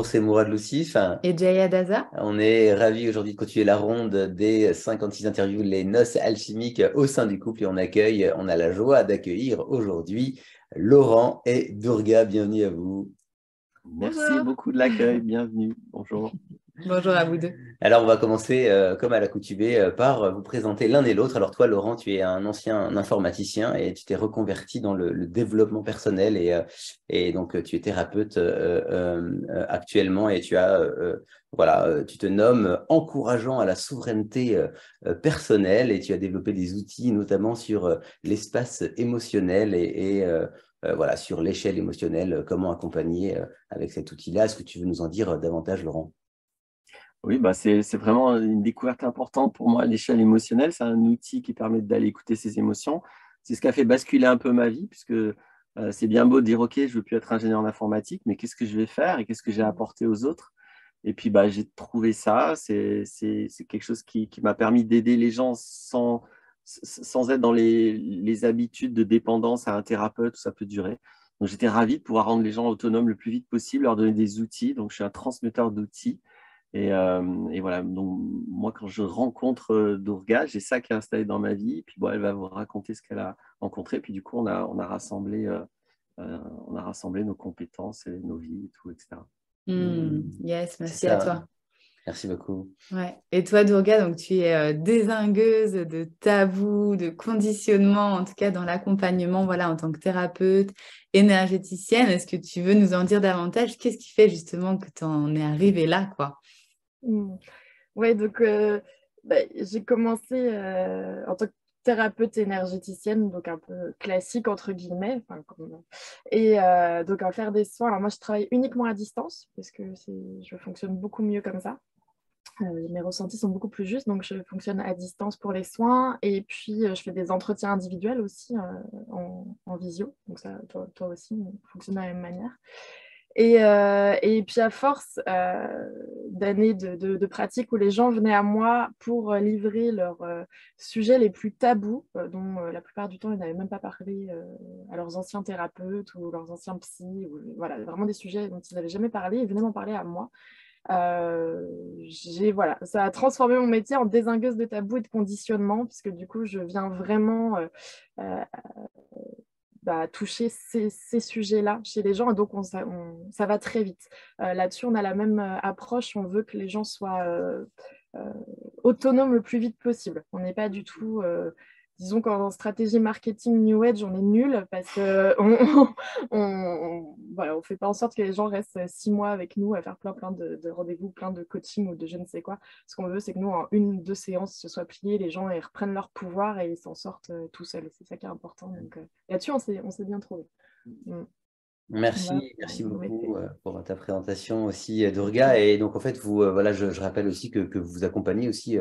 Bonjour, c'est Mourad Loussif. Et Jaya Daza? On est ravis aujourd'hui de continuer la ronde des 56 interviews, les noces alchimiques au sein du couple. Et on a la joie d'accueillir aujourd'hui Laurent et Durga. Bienvenue à vous. Merci Bonjour. beaucoup de l'accueil. Bienvenue. Bonjour. Bonjour à vous deux. Alors, on va commencer, comme à l'accoutumée, par vous présenter l'un et l'autre. Alors, toi, Laurent, tu es un ancien informaticien et tu t'es reconverti dans le développement personnel et donc tu es thérapeute actuellement et tu te nommes encourageant à la souveraineté personnelle et tu as développé des outils, notamment sur l'espace émotionnel et sur l'échelle émotionnelle, comment accompagner avec cet outil-là. Est-ce que tu veux nous en dire davantage, Laurent? Oui, c'est vraiment une découverte importante pour moi à l'échelle émotionnelle. C'est un outil qui permet d'aller écouter ses émotions. C'est ce qui a fait basculer un peu ma vie, puisque c'est bien beau de dire, OK, je ne veux plus être ingénieur en informatique, mais qu'est-ce que je vais faire et qu'est-ce que j'ai à apporter aux autres? Et puis, j'ai trouvé ça. C'est quelque chose qui m'a permis d'aider les gens sans être dans les habitudes de dépendance à un thérapeute où ça peut durer. Donc, j'étais ravi de pouvoir rendre les gens autonomes le plus vite possible, leur donner des outils. Donc, je suis un transmetteur d'outils. Et voilà, donc moi, quand je rencontre Durga, j'ai ça qui est installé dans ma vie. Et puis, elle va vous raconter ce qu'elle a rencontré. Puis, du coup, on a rassemblé nos compétences et nos vies et tout, etc. Yes, C'est merci à ça. toi. Merci beaucoup. Ouais. Et toi, Durga, donc tu es dézingueuse de tabous, de conditionnement, en tout cas dans l'accompagnement, voilà, en tant que thérapeute, énergéticienne. Est-ce que tu veux nous en dire davantage? Qu'est-ce qui fait justement que tu en es arrivée là, quoi? Mm. Ouais, donc j'ai commencé en tant que thérapeute énergéticienne, donc un peu classique entre guillemets, et donc à faire des soins. Alors moi, je travaille uniquement à distance parce que je fonctionne beaucoup mieux comme ça. Mes ressentis sont beaucoup plus justes, donc je fonctionne à distance pour les soins et puis je fais des entretiens individuels aussi en visio. Donc ça, toi aussi, on fonctionne de la même manière. Et puis à force d'années de pratique où les gens venaient à moi pour livrer leurs sujets les plus tabous, dont la plupart du temps ils n'avaient même pas parlé à leurs anciens thérapeutes ou leurs anciens psys, ou, voilà, vraiment des sujets dont ils n'avaient jamais parlé, ils venaient m'en parler à moi. Voilà, ça a transformé mon métier en dézingueuse de tabous et de conditionnement, puisque du coup je viens vraiment euh, toucher ces sujets-là chez les gens. Et donc, ça va très vite. Là-dessus, on a la même approche. On veut que les gens soient euh, autonomes le plus vite possible. On n'est pas du tout... disons qu'en stratégie marketing New Age, on est nul parce qu'on voilà, on fait pas en sorte que les gens restent 6 mois avec nous à faire plein de rendez-vous, plein de coaching ou de je ne sais quoi. Ce qu'on veut, c'est que nous, en 1 ou 2 séances, se soient pliés, les gens ils reprennent leur pouvoir et ils s'en sortent tout seuls. C'est ça qui est important. Donc là-dessus, on s'est bien trouvé. Voilà, Merci mon beaucoup métier. pour ta présentation aussi, Durga. Et donc, en fait, je rappelle aussi que vous vous accompagnez aussi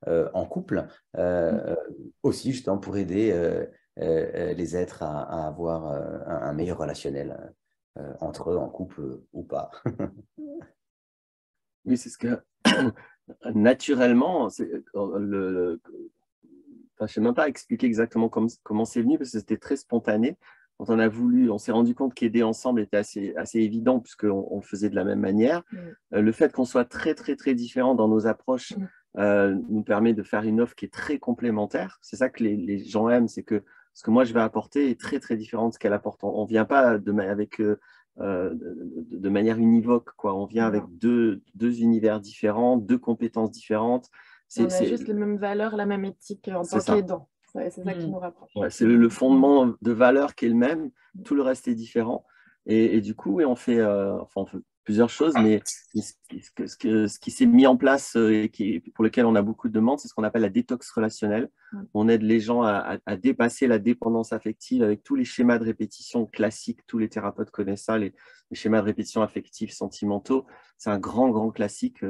en couple, aussi justement pour aider les êtres à avoir un meilleur relationnel entre eux, en couple ou pas. Oui, c'est ce que naturellement, je ne sais même pas expliquer exactement comment c'est venu parce que c'était très spontané. Quand on a voulu, on s'est rendu compte qu'aider ensemble était assez évident puisqu'on le faisait de la même manière. Le fait qu'on soit très, très, très différents dans nos approches nous permet de faire une offre qui est très complémentaire. C'est ça que les gens aiment, c'est que ce que moi je vais apporter est très, très différent de ce qu'elle apporte. On ne vient pas de manière univoque, quoi. On vient avec deux univers différents, deux compétences différentes. On a juste les mêmes valeurs, la même éthique en C'est tant ça. qu'aidant. C'est ça qui nous rapproche. Ouais, c'est le fondement de valeur qui est le même, tout le reste est différent. Et du coup, oui, on fait plusieurs choses, mais ce qui s'est mis en place et pour lequel on a beaucoup de demandes, c'est ce qu'on appelle la détox relationnelle. On aide les gens à dépasser la dépendance affective avec tous les schémas de répétition classiques. Tous les thérapeutes connaissent ça, les schémas de répétition affectifs, sentimentaux. C'est un grand, grand classique.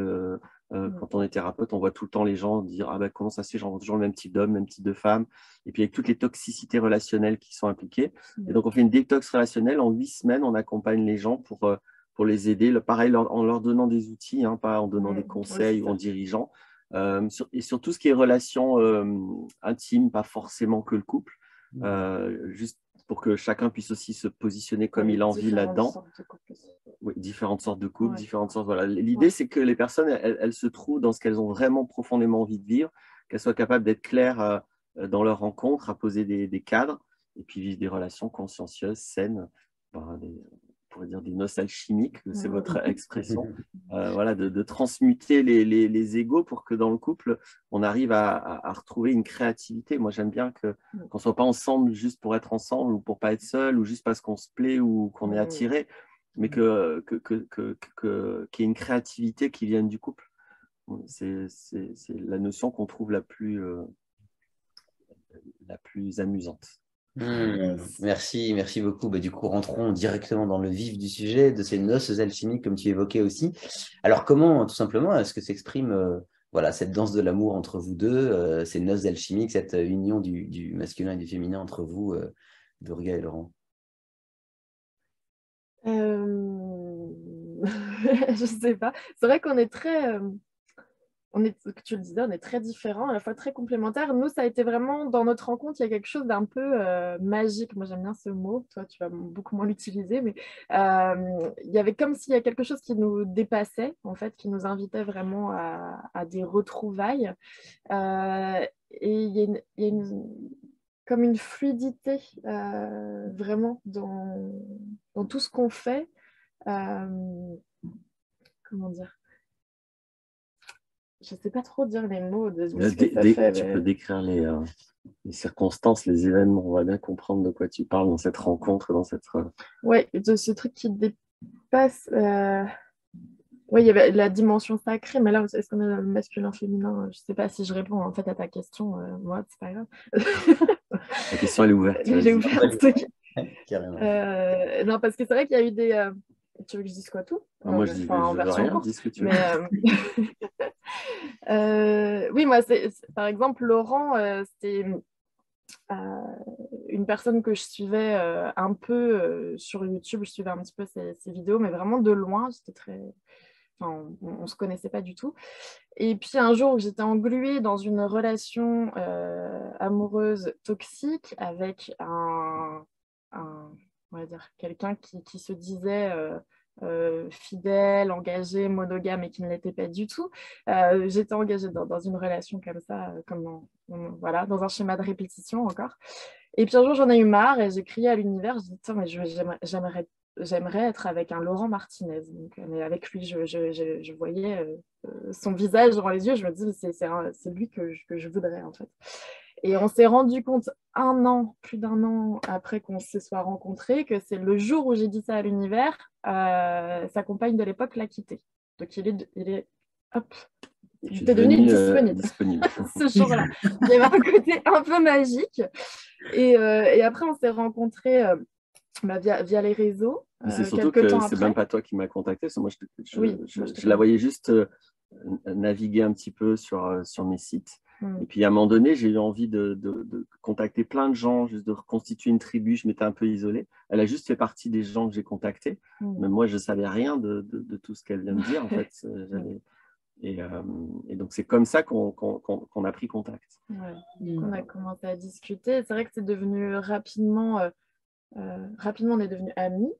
Quand on est thérapeute, on voit tout le temps les gens dire comment ça se fait, j'en vois toujours le même type d'homme, même type de femme, et puis avec toutes les toxicités relationnelles qui sont impliquées. Et donc, on fait une détox relationnelle. En 8 semaines, on accompagne les gens pour les aider. Pareil, en leur donnant des outils, hein, pas en donnant des conseils ou en dirigeant. Et sur tout ce qui est relations intimes, pas forcément que le couple, juste pour que chacun puisse aussi se positionner comme il a envie là-dedans. Oui, différentes sortes de couples, Ouais. différentes sortes. Voilà. L'idée, c'est que les personnes, elles se trouvent dans ce qu'elles ont vraiment profondément envie de vivre, qu'elles soient capables d'être claires dans leur rencontre, à poser des cadres, et puis vivre des relations consciencieuses, saines, on pourrait dire des noces alchimiques, c'est votre expression. Voilà, de transmuter les égos pour que dans le couple, on arrive à retrouver une créativité. Moi, j'aime bien qu'on ne soit pas ensemble juste pour être ensemble ou pour pas être seul ou juste parce qu'on se plaît ou qu'on est attiré, mais qu'il y ait une créativité qui vienne du couple. C'est la notion qu'on trouve la plus amusante. Merci beaucoup. Bah, du coup, rentrons directement dans le vif du sujet, de ces noces alchimiques, comme tu évoquais aussi. Alors, comment, tout simplement, est-ce que s'exprime voilà, cette danse de l'amour entre vous deux, ces noces alchimiques, cette union du masculin et du féminin entre vous, Durga et Laurent? Je sais pas. C'est vrai qu'on est très, tu le disais, on est très différents, à la fois très complémentaires. Nous, ça a été vraiment, dans notre rencontre, il y a quelque chose d'un peu magique. Moi, j'aime bien ce mot. Toi, tu vas beaucoup moins l'utiliser, mais il y avait comme s'il y a quelque chose qui nous dépassait, en fait, qui nous invitait vraiment à des retrouvailles. Et il y a comme une fluidité vraiment dans tout ce qu'on fait. Comment dire? Je ne sais pas trop dire les mots de ce que ça fait. Tu peux décrire les circonstances, les événements, on va bien comprendre de quoi tu parles dans cette rencontre, dans cette... Oui, de ce truc qui dépasse. Oui, il y avait la dimension sacrée, mais là, est-ce qu'on a le masculin, féminin? Je ne sais pas si je réponds en fait à ta question. Moi, c'est pas grave. La question, elle est ouverte. J'ai ouvert un truc. Carrément. Non, parce que c'est vrai qu'il y a eu des... Tu veux que je dise quoi, tout? Moi, je dis en version rien, courte. dis ce que tu veux. Oui, moi, par exemple, Laurent, c'était une personne que je suivais un peu sur YouTube. Je suivais un petit peu ses vidéos, mais vraiment de loin. J'étais très... Enfin, on ne se connaissait pas du tout. Et puis un jour, j'étais engluée dans une relation amoureuse toxique avec on va dire, quelqu'un qui se disait fidèle, engagé, monogame et qui ne l'était pas du tout. J'étais engagée dans une relation comme ça, voilà, dans un schéma de répétition encore. Et puis un jour, j'en ai eu marre et j'ai crié à l'univers. Je dis, tiens, mais j'aimerais être avec un Laurent Martinez. Donc, mais avec lui, je voyais son visage devant les yeux. Je me dis, c'est lui que je voudrais, en fait. Et on s'est rendu compte plus d'un an après qu'on se soit rencontrés, que c'est le jour où j'ai dit ça à l'univers, sa compagne de l'époque l'a quitté. Donc il est hop, il était devenu disponible. Ce jour-là. Il y avait un côté un peu magique. Et après, on s'est rencontrés via les réseaux. C'est surtout que c'est même pas toi qui m'as contacté. Moi, je la voyais juste naviguer un petit peu sur mes sites. Et puis, à un moment donné, j'ai eu envie de contacter plein de gens, juste de reconstituer une tribu. Je m'étais un peu isolée. Elle a juste fait partie des gens que j'ai contactés. Mais moi, je ne savais rien de tout ce qu'elle vient de dire, en fait. Et donc, c'est comme ça qu'on a pris contact. On a commencé à discuter. C'est vrai que c'est devenu rapidement, on est devenus amis.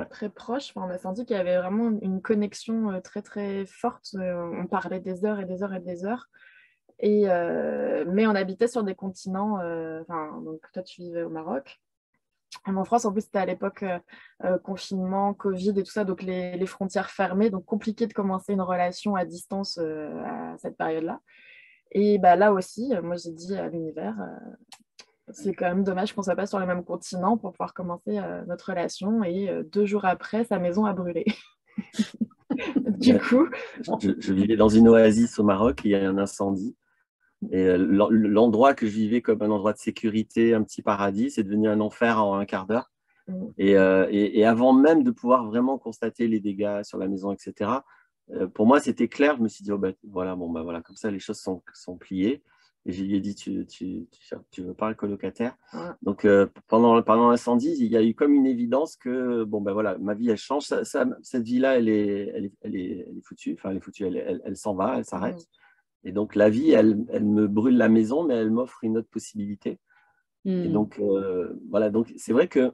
Très proche. Enfin, on a senti qu'il y avait vraiment une connexion très très forte. On parlait des heures et des heures et des heures. Mais on habitait sur des continents. Donc toi, tu vivais au Maroc. En France, en plus, c'était à l'époque confinement, Covid et tout ça, donc les frontières fermées, donc compliqué de commencer une relation à distance à cette période-là. Et là aussi, moi, j'ai dit à l'univers, c'est quand même dommage qu'on ne soit pas sur le même continent pour pouvoir commencer notre relation. Et 2 jours après, sa maison a brûlé. Du coup... Je vivais dans une oasis au Maroc, il y a un incendie. Et l'endroit que je vivais comme un endroit de sécurité, un petit paradis, c'est devenu un enfer en un quart d'heure. Et avant même de pouvoir vraiment constater les dégâts sur la maison, etc., pour moi, c'était clair. Je me suis dit, voilà, comme ça, les choses sont pliées. Et je lui ai dit, tu veux pas un colocataire? Donc, pendant l'incendie, il y a eu comme une évidence que, voilà, ma vie, elle change. Cette vie-là, elle est foutue. Enfin, elle est foutue, elle s'en va, elle s'arrête. Et donc, la vie, elle me brûle la maison, mais elle m'offre une autre possibilité. Et donc, voilà. Donc, c'est vrai que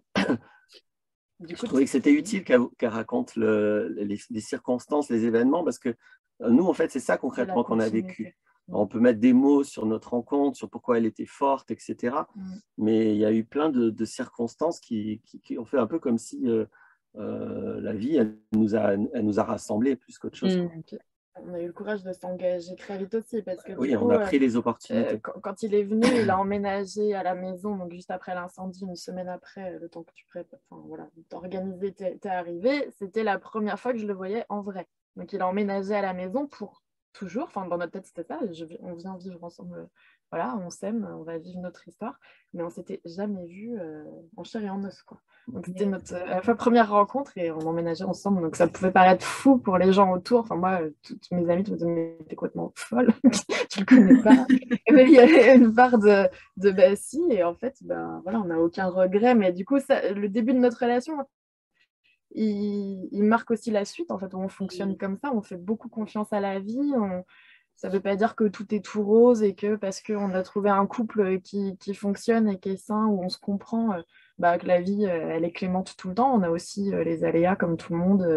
Du Je coup, trouvais que c'était utile qu'elle raconte les circonstances, les événements, parce que nous, en fait, c'est ça concrètement qu'on a vécu. On peut mettre des mots sur notre rencontre, sur pourquoi elle était forte, etc. Mais il y a eu plein de circonstances qui ont fait un peu comme si la vie, elle nous a rassemblés plus qu'autre chose. On a eu le courage de s'engager très vite aussi, parce que oui, on a pris les opportunités. Quand il est venu, il a emménagé à la maison, donc juste après l'incendie, une semaine après, le temps que tu prépares, enfin voilà, t'organiser, t'es arrivé, c'était la première fois que je le voyais en vrai. Donc il a emménagé à la maison pour toujours, enfin dans notre tête c'était ça, on vient vivre ensemble, voilà, on s'aime, on va vivre notre histoire, mais on s'était jamais vu en chair et en os, quoi. Donc c'était notre à la fois première rencontre et on emménageait ensemble, donc ça pouvait paraître fou pour les gens autour. Enfin moi, toutes mes amies me disaient mais t'es complètement folle, tu le connais pas. Mais il y avait une part de bah si, et en fait ben voilà, on n'a aucun regret, mais du coup ça, le début de notre relation, il marque aussi la suite. En fait, on fonctionne comme ça, on fait beaucoup confiance à la vie. Ça ne veut pas dire que tout est tout rose et que parce qu'on a trouvé un couple qui fonctionne et qui est sain, où on se comprend, que la vie, elle est clémente tout le temps. On a aussi les aléas comme tout le monde,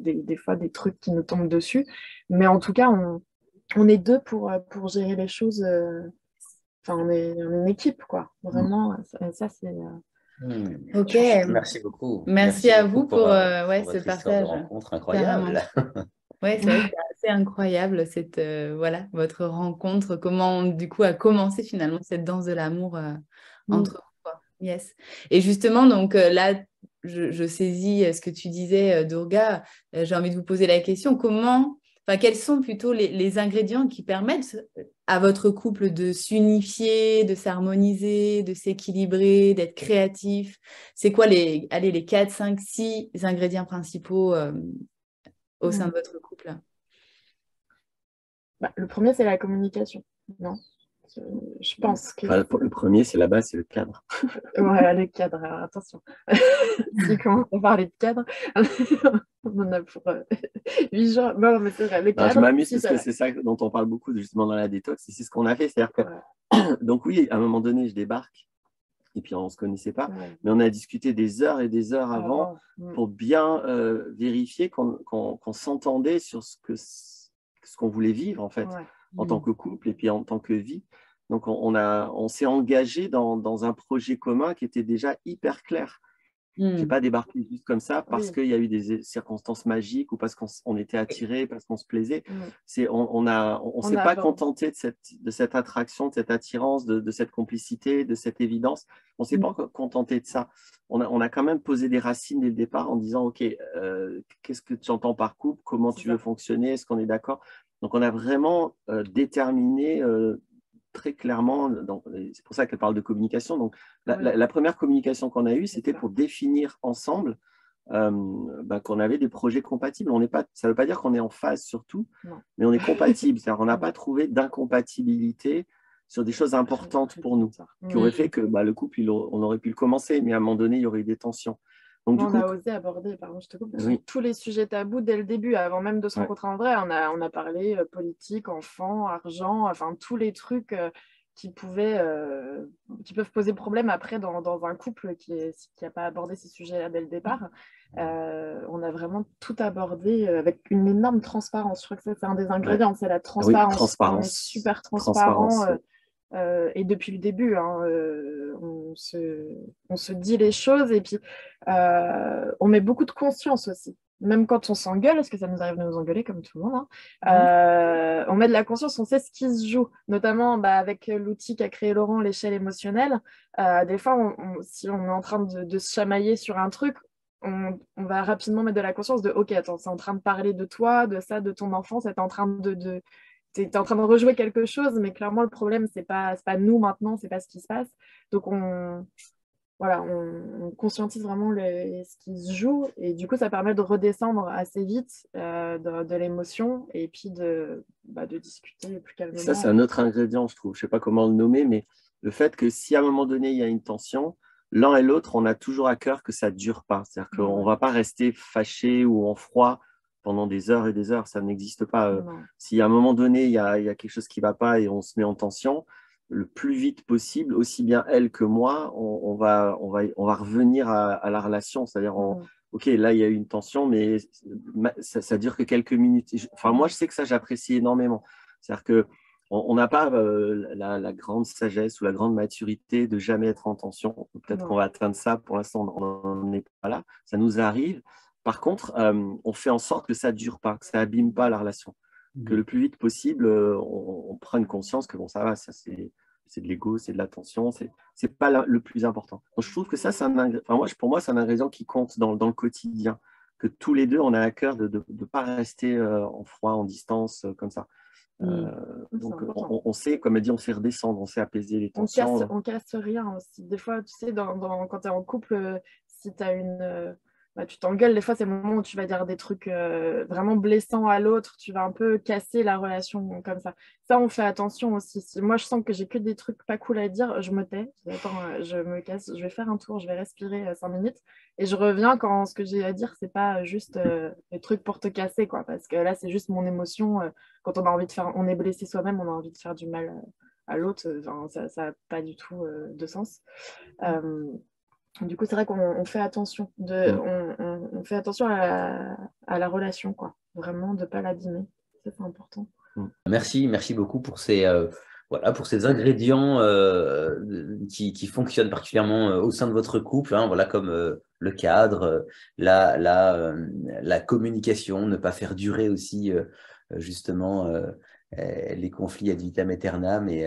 des fois des trucs qui nous tombent dessus. Mais en tout cas, on est deux pour gérer les choses. Enfin, on est une équipe, quoi. Vraiment, ça c'est... Ok. Merci beaucoup. Merci à vous pour votre ce histoire partage. de rencontre incroyable. Oui, c'est vrai que c'est assez incroyable cette, voilà, votre rencontre, comment du coup a commencé finalement cette danse de l'amour entre vous, quoi. Yes. Et justement, donc là, je saisis ce que tu disais, Durga. J'ai envie de vous poser la question, quels sont plutôt les ingrédients qui permettent à votre couple de s'unifier, de s'harmoniser, de s'équilibrer, d'être créatif? C'est quoi les 4, 5, 6 ingrédients principaux au sein de votre couple? Le premier, c'est la communication, non? Je pense que... Le premier, c'est la base, c'est le cadre. Ouais, le cadre, alors attention. Si commence à parler de cadre, on en a pour 8 jours. Non, mais c'est vrai, le cadre... Je m'amuse parce que c'est ça dont on parle beaucoup justement dans la détox, et c'est ce qu'on a fait. C'est-à-dire que, donc oui, à un moment donné, je débarque, et puis on ne se connaissait pas, mais on a discuté des heures et des heures avant pour bien vérifier qu'on s'entendait sur ce qu'on voulait vivre, en fait, en tant que couple et puis en tant que vie. Donc, on s'est engagé dans un projet commun qui était déjà hyper clair. Je n'ai pas débarqué juste comme ça parce qu'il y a eu des circonstances magiques ou parce qu'on était attirés, parce qu'on se plaisait. On ne s'est pas contenté de cette attraction, de cette attirance, de cette complicité, de cette évidence. On ne s'est pas contenté de ça. On a quand même posé des racines dès le départ en disant, OK, qu'est-ce que tu entends par couple? Comment tu veux fonctionner? Est-ce qu'on est d'accord? Donc, on a vraiment déterminé très clairement, c'est pour ça qu'elle parle de communication. Donc, la première communication qu'on a eue, c'était pour définir ensemble qu'on avait des projets compatibles. Ça ne veut pas dire qu'on est en phase sur tout, mais on est compatible. C'est-à-dire qu'on n'a pas trouvé d'incompatibilité sur des choses importantes pour nous, qui auraient fait que le couple, on aurait pu le commencer, mais à un moment donné, il y aurait eu des tensions. Donc, on a osé aborder, pardon, je te coupe, tous les sujets tabous dès le début, avant même de se rencontrer en vrai. On a parlé politique, enfants, argent, enfin tous les trucs qui peuvent poser problème après dans un couple qui n'a pas abordé ces sujets-là dès le départ. On a vraiment tout abordé avec une énorme transparence. Je crois que c'est un des ingrédients, c'est la transparence. Oui, transparence. On est super transparent. Et depuis le début, on se dit les choses et puis on met beaucoup de conscience aussi. Même quand on s'engueule, parce que ça nous arrive de nous engueuler comme tout le monde, on met de la conscience, on sait ce qui se joue. Notamment avec l'outil qu'a créé Laurent, l'échelle émotionnelle. Des fois, si on est en train de se chamailler sur un truc, on va rapidement mettre de la conscience de « Ok, attends, c'est en train de parler de toi, de ça, de ton enfance, c'est en train tu es en train de rejouer quelque chose, mais clairement, le problème, c'est pas nous maintenant, c'est pas ce qui se passe. » Donc, on conscientise vraiment ce qui se joue. Et du coup, ça permet de redescendre assez vite de l'émotion et puis de discuter plus calmement. Ça, c'est un autre ingrédient, je trouve. Je ne sais pas comment le nommer, mais le fait que si à un moment donné, il y a une tension, l'un et l'autre, on a toujours à cœur que ça ne dure pas. C'est-à-dire qu'on ne va pas rester fâché ou en froid pendant des heures et des heures, ça n'existe pas. Si à un moment donné, il y a quelque chose qui ne va pas et on se met en tension, le plus vite possible, aussi bien elle que moi, on va revenir à la relation. C'est-à-dire, OK, là, il y a eu une tension, mais ça dure que quelques minutes. Enfin, moi, je sais que ça, j'apprécie énormément. C'est-à-dire qu'on n'a pas la grande sagesse ou la grande maturité de jamais être en tension. Peut-être qu'on va atteindre ça. Pour l'instant, on n'en est pas là. Ça nous arrive. Par contre, on fait en sorte que ça ne dure pas, que ça n'abîme pas la relation. Que le plus vite possible, on prenne conscience que bon, ça va, ça c'est de l'ego, c'est de l'attention, c'est pas le plus important. Donc, je trouve que ça, pour moi, c'est un ingrédient qui compte dans le quotidien, que tous les deux, on a à cœur de ne pas rester en froid, en distance, comme ça. Donc, on sait, comme elle dit, on sait redescendre, on sait apaiser les tensions. On casse rien aussi. Des fois, tu sais, quand tu es en couple, si tu as tu t'engueules, des fois, c'est le moment où tu vas dire des trucs vraiment blessants à l'autre, tu vas un peu casser la relation comme ça. Ça, on fait attention aussi. Si moi, je sens que j'ai que des trucs pas cool à dire, je me tais. Attends, je me casse, je vais faire un tour, je vais respirer 5 minutes et je reviens quand ce que j'ai à dire, c'est pas juste des trucs pour te casser, quoi. Parce que là, c'est juste mon émotion. Quand on a envie de faire, on est blessé soi-même, on a envie de faire du mal à l'autre. Ça n'a pas du tout de sens. Du coup, c'est vrai qu'on fait attention. On fait attention à la relation, quoi. Vraiment, de ne pas l'abîmer. Ça, c'est important. Merci beaucoup pour pour ces ingrédients qui fonctionnent particulièrement au sein de votre couple, hein, voilà, comme le cadre, la communication, ne pas faire durer aussi justement les conflits ad vitam aeternam et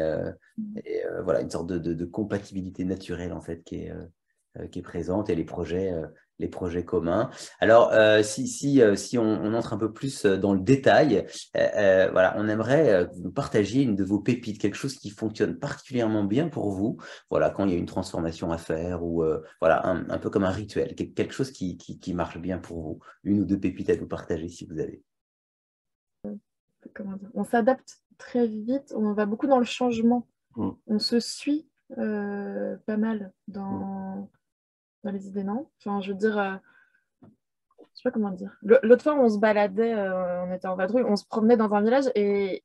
voilà, une sorte de compatibilité naturelle en fait qui est présente et les projets communs. Alors, si on entre un peu plus dans le détail, voilà, on aimerait que vous nous partagiez une de vos pépites, quelque chose qui fonctionne particulièrement bien pour vous, voilà, quand il y a une transformation à faire ou voilà, un peu comme un rituel, quelque chose qui marche bien pour vous, une ou deux pépites à nous partager si vous avez. Comment dire, on s'adapte très vite, on va beaucoup dans le changement, on se suit pas mal dans les idées, non? Enfin, je veux dire, je sais pas comment dire. L'autre fois, on se baladait, on était en vadrouille, on se promenait dans un village et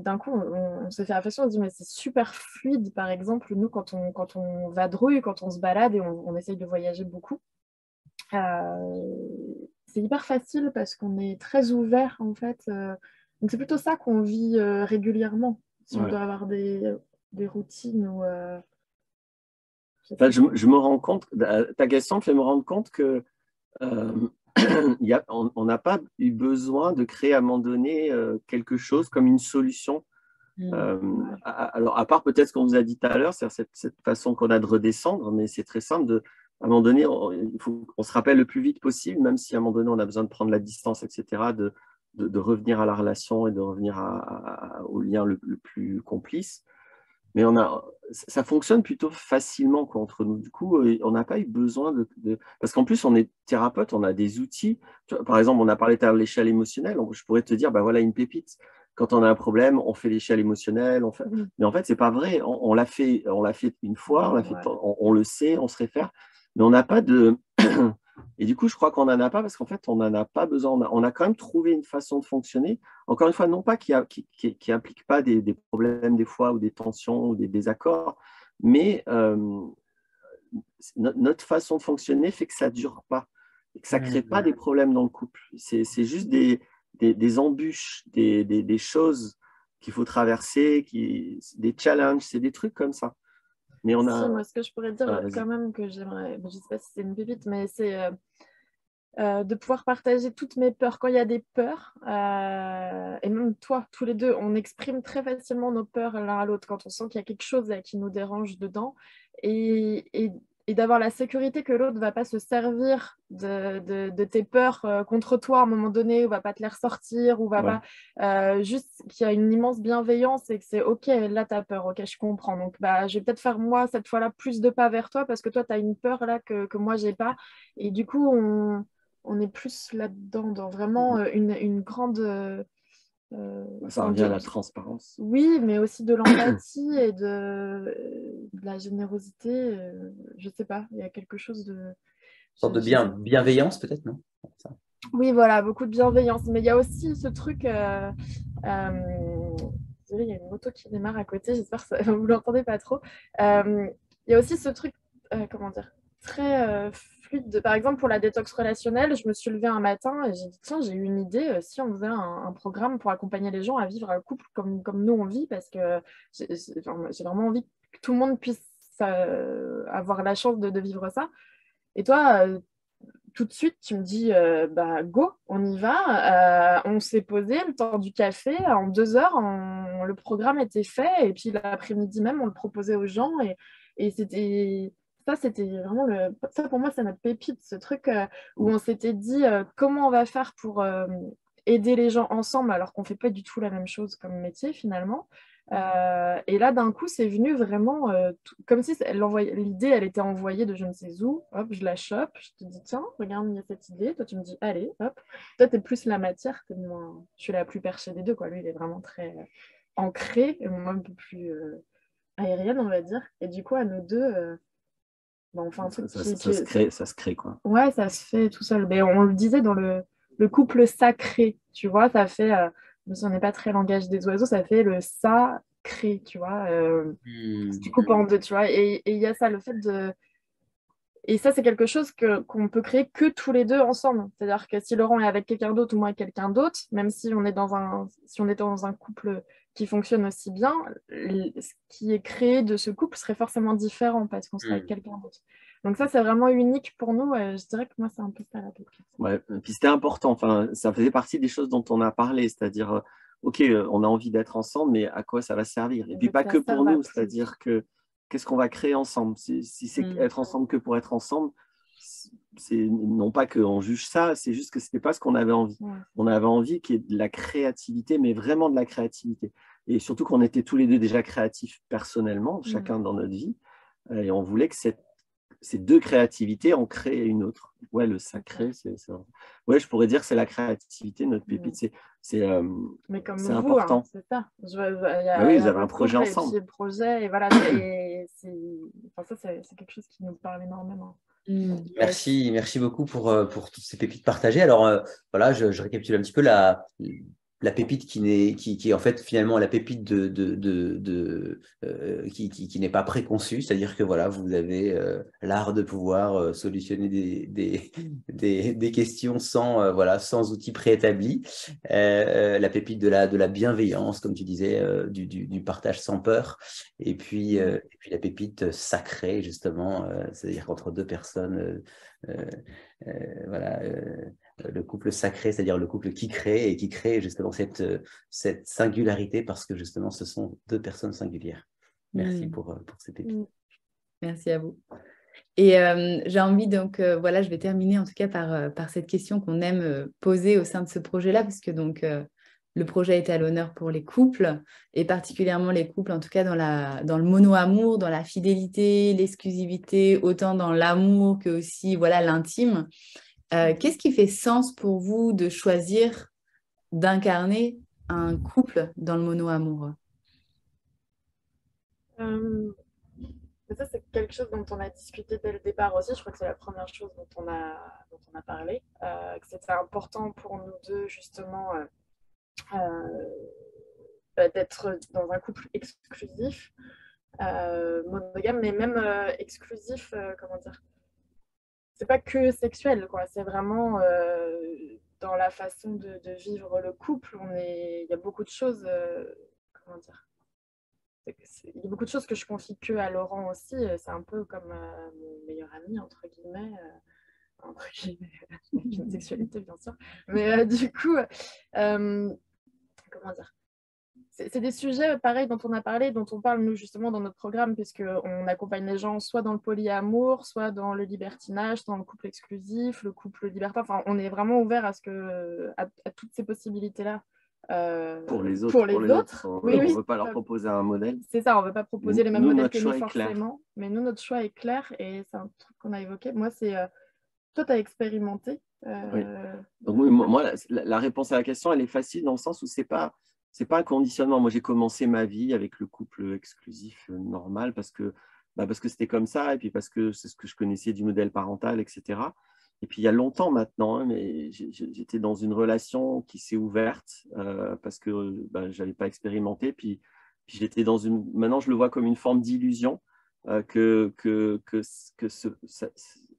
d'un coup, on s'est fait réflexion, on se dit, mais c'est super fluide, par exemple, nous, quand on vadrouille, quand on se balade et on essaye de voyager beaucoup. C'est hyper facile parce qu'on est très ouvert, en fait. Donc, c'est plutôt ça qu'on vit régulièrement, si on doit avoir des routines ou... je me rends compte, ta question me fait me rendre compte que on n'a pas eu besoin de créer à un moment donné quelque chose comme une solution. Alors, à part peut-être ce qu'on vous a dit tout à l'heure, c'est cette façon qu'on a de redescendre, mais c'est très simple. À un moment donné, il faut qu'on se rappelle le plus vite possible, même si à un moment donné, on a besoin de prendre la distance, etc., de revenir à la relation et de revenir au lien le plus complice. Mais ça fonctionne plutôt facilement quoi, entre nous. Du coup, on n'a pas eu besoin Parce qu'en plus, on est thérapeute, on a des outils. Par exemple, on a parlé de l'échelle émotionnelle. Je pourrais te dire, bah, voilà une pépite. Quand on a un problème, on fait l'échelle émotionnelle. Mais en fait, ce n'est pas vrai. On l'a fait une fois, on le sait, on se réfère. Mais on n'a pas de... Et du coup, je crois qu'on n'en a pas parce qu'en fait, on n'en a pas besoin. On a quand même trouvé une façon de fonctionner. Encore une fois, non pas qui implique pas des problèmes des fois ou des tensions ou des désaccords, mais notre façon de fonctionner fait que ça ne dure pas, et que ça ne crée pas des problèmes dans le couple. C'est juste des embûches, des choses qu'il faut traverser, des challenges, c'est des trucs comme ça. Mais moi, ce que je pourrais dire quand même que j'aimerais, je ne sais pas si c'est une pépite, mais c'est de pouvoir partager toutes mes peurs. Quand il y a des peurs, et même toi, tous les deux, on exprime très facilement nos peurs l'un à l'autre quand on sent qu'il y a quelque chose qui nous dérange dedans. Et d'avoir la sécurité que l'autre ne va pas se servir de tes peurs contre toi à un moment donné, ou va pas te les ressortir, ou va pas... juste qu'il y a une immense bienveillance et que c'est OK, là, tu as peur, OK, je comprends. Donc, je vais peut-être faire, moi, cette fois-là, plus de pas vers toi parce que toi, tu as une peur là que moi, j'ai pas. Et du coup, on est plus là-dedans, dans vraiment une grande... ça revient à la transparence. Oui, mais aussi de l'empathie et de la générosité. Je ne sais pas, il y a quelque chose de... Une sorte de bienveillance peut-être, non? Ça. Oui, voilà, beaucoup de bienveillance. Mais il y a aussi ce truc... désolée, il y a une moto qui démarre à côté, j'espère que vous ne l'entendez pas trop. Il y a aussi ce truc, comment dire, très fluide. Par exemple, pour la détox relationnelle, je me suis levée un matin et j'ai dit, tiens, j'ai eu une idée, si on faisait un programme pour accompagner les gens à vivre un couple comme nous on vit, parce que j'ai vraiment envie que tout le monde puisse avoir la chance de vivre ça. Et toi, tout de suite, tu me dis, bah, go, on y va. On s'est posé le temps du café. En 2 heures, le programme était fait. Et puis l'après-midi même, on le proposait aux gens. Et c'était vraiment ça pour moi, c'est notre pépite, ce truc où on s'était dit comment on va faire pour aider les gens ensemble alors qu'on ne fait pas du tout la même chose comme métier finalement. Et là, d'un coup, c'est venu vraiment comme si l'idée, elle était envoyée de je ne sais où. Hop, je la chope, je te dis, tiens, regarde, il y a cette idée. Toi, tu me dis, allez, hop. Toi, tu es plus la matière que moi. Je suis la plus perchée des deux, quoi. Lui, il est vraiment très ancré, et moi, un peu plus aérienne, on va dire. Et du coup, à nous deux, enfin, un truc ça se crée, quoi. Ouais, ça se fait tout seul. Mais on le disait dans le couple sacré, tu vois, ça fait, même si on n'est pas très langage des oiseaux, ça fait le sacré, tu vois. Si tu coupes en deux, tu vois. Et il y a ça, le fait de. Et ça, c'est quelque chose qu'on peut créer que tous les deux ensemble. C'est-à-dire que si Laurent est avec quelqu'un d'autre ou moi avec quelqu'un d'autre, même si on est si on est dans un couple qui fonctionne aussi bien, ce qui est créé de ce couple serait forcément différent parce qu'on serait avec quelqu'un d'autre. Donc ça, c'est vraiment unique pour nous. Je dirais que moi, c'est un peu ça la question. Ouais, puis c'était important. Enfin, ça faisait partie des choses dont on a parlé, c'est-à-dire, ok, on a envie d'être ensemble, mais à quoi ça va servir? Et puis pas que pour nous, c'est-à-dire que qu'est-ce qu'on va créer ensemble? Si c'est être ensemble que pour être ensemble, c'est non pas qu'on juge ça, c'est juste que c'était pas ce qu'on avait envie. Ouais. On avait envie qu'il y ait de la créativité, mais vraiment de la créativité. Et surtout qu'on était tous les deux déjà créatifs personnellement, chacun dans notre vie, et on voulait que ces deux créativités en créent une autre. Ouais, le sacré, ouais, je pourrais dire que c'est la créativité, notre pépite. Mais comme c'est vous, important. C'est ça. Oui, vous avez un projet ensemble. Et puis le projet, et voilà, ça, c'est quelque chose qui nous parle énormément. Merci beaucoup pour toutes ces pépites partagées. Alors, voilà, je récapitule un petit peu la pépite qui est en fait finalement la pépite qui n'est pas préconçue, c'est-à-dire que voilà, vous avez l'art de pouvoir solutionner des questions sans outils préétablis. La pépite de la bienveillance, comme tu disais, du partage sans peur, et puis la pépite sacrée, justement, c'est-à-dire qu'entre deux personnes, voilà, le couple sacré, c'est-à-dire le couple qui crée justement cette singularité, parce que justement ce sont deux personnes singulières. Merci pour ces pépites. Merci à vous. Et j'ai envie donc, voilà, je vais terminer en tout cas par cette question qu'on aime poser au sein de ce projet-là, parce que donc le projet est à l'honneur pour les couples, et particulièrement les couples, en tout cas dans le mono-amour, dans la fidélité, l'exclusivité, autant dans l'amour que aussi voilà, l'intime. Qu'est-ce qui fait sens pour vous de choisir d'incarner un couple dans le mono-amour? Ça, c'est quelque chose dont on a discuté dès le départ aussi. Je crois que c'est la première chose dont on a parlé. Que c'était important pour nous deux, justement, d'être dans un couple exclusif, monogame, mais même exclusif, comment dire, c'est pas que sexuel, quoi. C'est vraiment dans la façon de vivre le couple. Il y a beaucoup de choses, comment dire, il y a beaucoup de choses que je confie que à Laurent aussi. C'est un peu comme mon meilleur ami, entre guillemets, avec une sexualité, bien sûr. Mais du coup, comment dire, c'est des sujets pareils dont on a parlé, dont on parle nous justement dans notre programme, puisqu'on accompagne les gens soit dans le polyamour, soit dans le libertinage, dans le couple exclusif, le couple libertin. Enfin, on est vraiment ouvert à toutes ces possibilités-là. Pour les autres. On ne veut pas leur proposer un modèle. C'est ça, on ne veut pas proposer les mêmes modèles que nous forcément. Mais nous, notre choix est clair, et c'est un truc qu'on a évoqué. Moi, c'est toi, tu as expérimenté. Oui. Donc, moi, la réponse à la question, elle est facile dans le sens où c'est pas un conditionnement. Moi, j'ai commencé ma vie avec le couple exclusif normal parce que c'était comme ça, et puis parce que c'est ce que je connaissais du modèle parental, etc. Et puis il y a longtemps maintenant, hein, mais j'étais dans une relation qui s'est ouverte parce que je n'avais pas expérimenté. Puis j'étais dans une. Maintenant, je le vois comme une forme d'illusion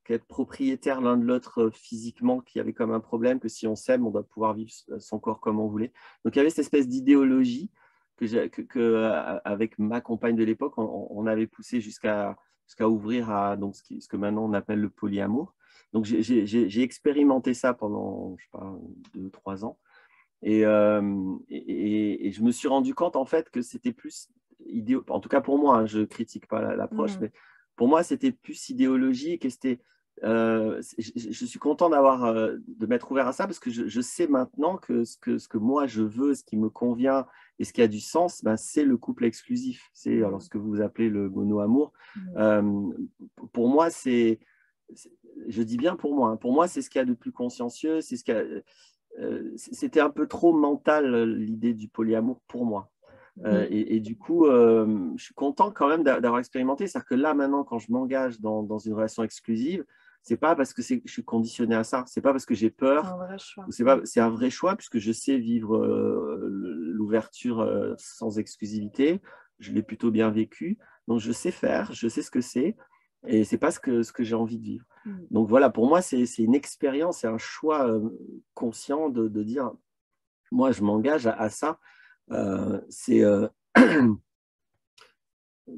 qu'être propriétaire l'un de l'autre physiquement, qu'il y avait comme un problème, que si on s'aime, on doit pouvoir vivre son corps comme on voulait. Donc il y avait cette espèce d'idéologie avec ma compagne de l'époque, on avait poussé jusqu'à ouvrir à donc, ce que maintenant on appelle le polyamour. Donc, j'ai expérimenté ça pendant, je sais pas, 2-3 ans. Et je me suis rendu compte, en fait, que c'était plus en tout cas pour moi, hein, je ne critique pas l'approche, mais pour moi, c'était plus idéologique et c'était. Je suis content de m'être ouvert à ça parce que je sais maintenant que ce que moi je veux, ce qui me convient et ce qui a du sens, c'est le couple exclusif. C'est alors ce que vous appelez le mono-amour. Pour moi, je dis bien pour moi. Pour moi, c'est ce qu'il y a de plus consciencieux. C'était un peu trop mental l'idée du polyamour pour moi. Et du coup, je suis content quand même d'avoir expérimenté. C'est-à-dire que là, maintenant, quand je m'engage dans une relation exclusive, c'est pas parce que je suis conditionné à ça. C'est pas parce que j'ai peur. C'est un vrai choix. C'est un vrai choix puisque je sais vivre l'ouverture sans exclusivité. Je l'ai plutôt bien vécu. Donc, je sais faire, je sais ce que c'est. Et ce n'est pas ce que j'ai envie de vivre. Donc voilà, pour moi, c'est une expérience, c'est un choix conscient de dire, moi, je m'engage à ça. C'est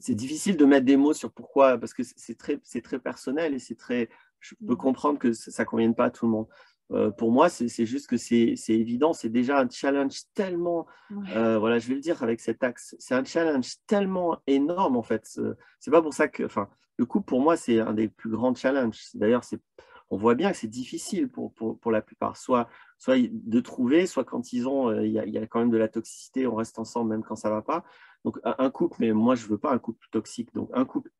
difficile de mettre des mots sur pourquoi, parce que c'est très personnel et je peux comprendre que ça ne convienne pas à tout le monde. Pour moi, c'est juste que c'est évident, c'est déjà un challenge tellement, voilà, je vais le dire avec cet axe, c'est un challenge tellement énorme en fait. C'est pas pour ça que, enfin, le couple pour moi, c'est un des plus grands challenges. D'ailleurs, on voit bien que c'est difficile pour la plupart, soit de trouver, soit quand il y a quand même de la toxicité, on reste ensemble même quand ça ne va pas. Donc, un couple, mais moi, je ne veux pas un couple toxique. Donc, un couple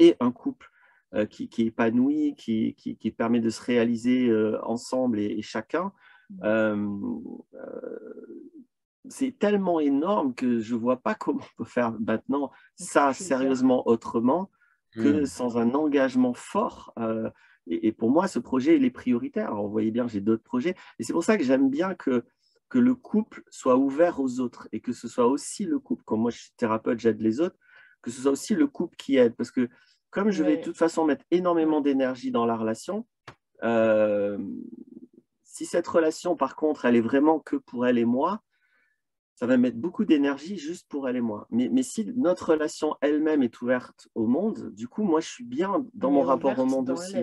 qui épanouit, qui permet de se réaliser ensemble et chacun. C'est tellement énorme que je ne vois pas comment on peut faire maintenant ça sérieusement autrement que sans un engagement fort. Et pour moi, ce projet, il est prioritaire. Alors, vous voyez bien, j'ai d'autres projets. Et c'est pour ça que j'aime bien que le couple soit ouvert aux autres et que ce soit aussi le couple, comme moi je suis thérapeute, j'aide les autres, que ce soit aussi le couple qui aide. Parce que comme je vais de toute façon mettre énormément d'énergie dans la relation, si cette relation, par contre, elle est vraiment que pour elle et moi, ça va mettre beaucoup d'énergie juste pour elle et moi. Mais si notre relation elle-même est ouverte au monde, du coup, moi, je suis bien dans mon rapport au monde aussi.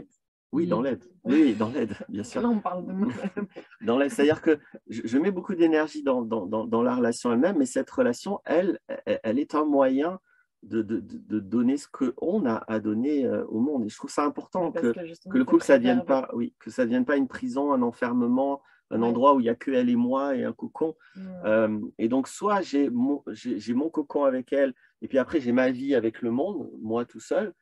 Oui, dans l'aide. Oui, dans l'aide, bien sûr. Là, on parle de moi. Dans l'aide, c'est-à-dire que je mets beaucoup d'énergie dans la relation elle-même, mais cette relation, elle est un moyen de donner ce qu'on a à donner au monde. Et je trouve ça important que le couple, ça ne devienne pas une prison, un enfermement, un endroit où il n'y a que elle et moi et un cocon. Et donc, soit j'ai mon cocon avec elle, et puis après, j'ai ma vie avec le monde, moi tout seul,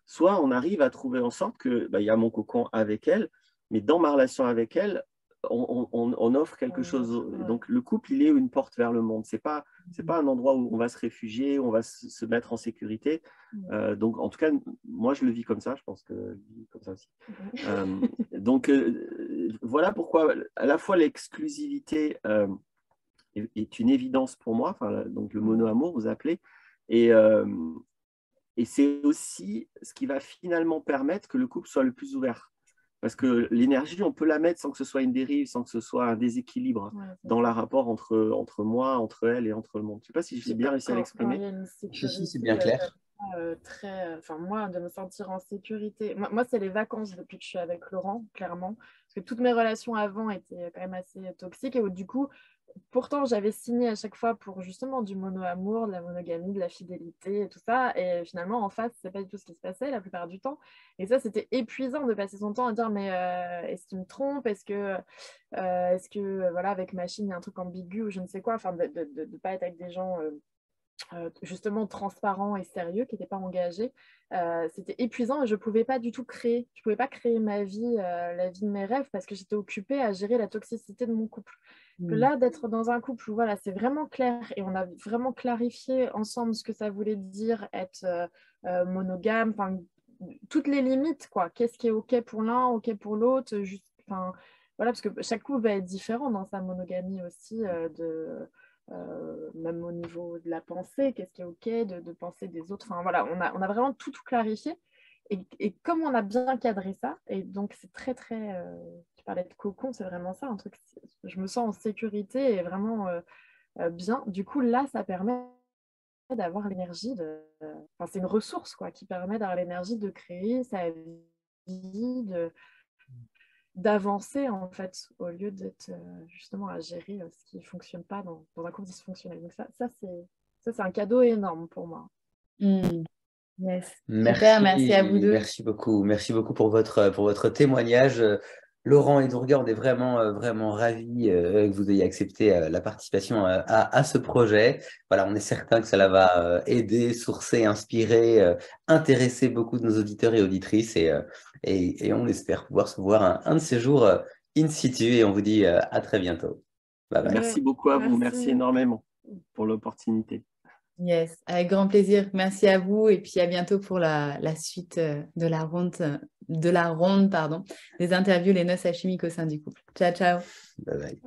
soit on arrive à trouver ensemble qu'il y a mon cocon avec elle, mais dans ma relation avec elle, on offre quelque chose. Donc, le couple, il est une porte vers le monde. C'est pas un endroit où on va se réfugier, où on va se mettre en sécurité. Donc, en tout cas, moi, je le vis comme ça. Je pense que je vis comme ça aussi. Donc, voilà pourquoi à la fois l'exclusivité est une évidence pour moi. Donc, le mono-amour, vous appelez. Et c'est aussi ce qui va finalement permettre que le couple soit le plus ouvert. Parce que l'énergie, on peut la mettre sans que ce soit une dérive, sans que ce soit un déséquilibre dans le rapport entre moi, entre elle et entre le monde. Je ne sais pas si j'ai bien réussi à l'exprimer. Si, c'est bien clair. Moi, de me sentir en sécurité. Moi, c'est les vacances depuis que je suis avec Laurent, clairement. Parce que toutes mes relations avant étaient quand même assez toxiques. Et du coup, pourtant, j'avais signé à chaque fois pour justement du mono-amour, de la monogamie, de la fidélité et tout ça. Et finalement, en face, c'est pas du tout ce qui se passait la plupart du temps. Et ça, c'était épuisant de passer son temps à dire mais est-ce qu'il me trompe? Est-ce que voilà, avec machine, il y a un truc ambigu ou je ne sais quoi? Enfin, de ne pas être avec des gens justement transparents et sérieux, qui n'étaient pas engagés. C'était épuisant et je ne pouvais pas du tout créer. Je ne pouvais pas créer ma vie, la vie de mes rêves parce que j'étais occupée à gérer la toxicité de mon couple. Que là, d'être dans un couple où voilà, c'est vraiment clair et on a vraiment clarifié ensemble ce que ça voulait dire être monogame, toutes les limites, quoi. Qu'est-ce qui est OK pour l'un, OK pour l'autre, Enfin, voilà, parce que chaque couple va être différent dans sa monogamie aussi, même au niveau de la pensée, qu'est-ce qui est OK de penser des autres. Enfin, voilà, on a vraiment tout clarifié. Et comme on a bien cadré ça, et donc c'est très, très... tu parlais de cocon, c'est vraiment ça, un truc, je me sens en sécurité et vraiment bien. Du coup, là, ça permet d'avoir l'énergie Enfin, c'est une ressource, quoi, qui permet d'avoir l'énergie de créer sa vie, d'avancer, en fait, au lieu d'être justement à gérer ce qui ne fonctionne pas dans un couple dysfonctionnel. Donc ça c'est un cadeau énorme pour moi. Yes. Super, merci à vous deux. Merci beaucoup pour votre témoignage. Laurent et Durga, on est vraiment ravis que vous ayez accepté la participation à ce projet. Voilà, on est certain que cela va aider, sourcer, inspirer, intéresser beaucoup de nos auditeurs et auditrices et on espère pouvoir se voir un de ces jours in situ et on vous dit à très bientôt. Bye bye. Merci beaucoup à vous, merci énormément pour l'opportunité. Yes, avec grand plaisir. Merci à vous et puis à bientôt pour la suite de la ronde, des interviews, les noces alchimiques au sein du couple. Ciao, ciao. Bye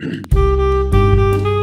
bye.